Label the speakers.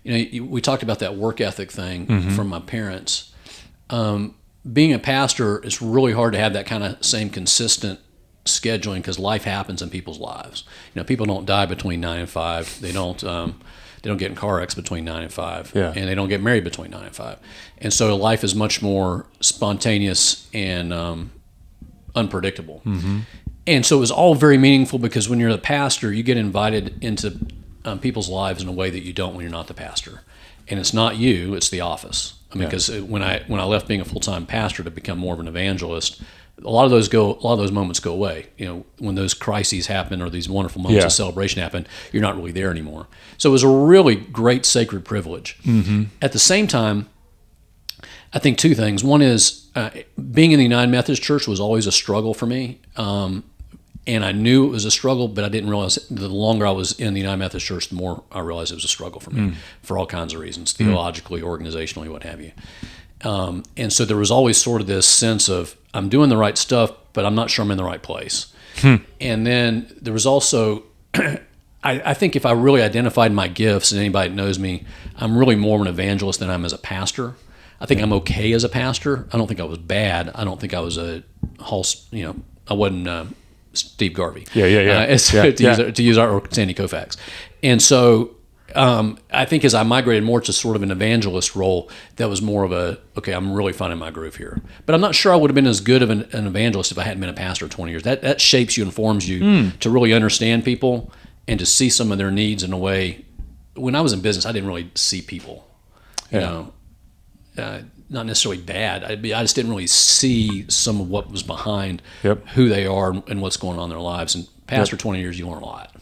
Speaker 1: we talked about that work ethic thing from my parents. Being a pastor, it's really hard to have that kind of same consistent scheduling because life happens in people's lives. People don't die between 9 and 5. They don't get in car wrecks between 9 and 5, and they don't get married between 9 and 5. And so life is much more spontaneous and unpredictable. And so it was all very meaningful because when you're the pastor, you get invited into people's lives in a way that you don't when you're not the pastor. And it's not you, it's the office. Because when I left being a full-time pastor to become more of an evangelist, a lot of those moments go away. When those crises happen or these wonderful moments of celebration happen, you're not really there anymore. So it was a really great sacred privilege. At the same time, I think two things. One is being in the United Methodist Church was always a struggle for me. And I knew it was a struggle, but I didn't realize the longer I was in the United Methodist Church, the more I realized it was a struggle for me for all kinds of reasons, theologically, organizationally, what have you. And so there was always sort of this sense of I'm doing the right stuff, but I'm not sure I'm in the right place. And then there was also, I think if I really identified my gifts, and anybody that knows me, I'm really more of an evangelist than I'm as a pastor. I think I'm okay as a pastor. I don't think I was bad. I don't think I was I wasn't Steve Garvey. To use our or Sandy Koufax. And so I think as I migrated more to sort of an evangelist role, that was more of I'm really finding my groove here. But I'm not sure I would have been as good of an evangelist if I hadn't been a pastor 20 years. That shapes you and forms you to really understand people and to see some of their needs in a way. When I was in business, I didn't really see people, not necessarily bad. I just didn't really see some of what was behind who they are and what's going on in their lives. And pastor 20 years, you learn a lot.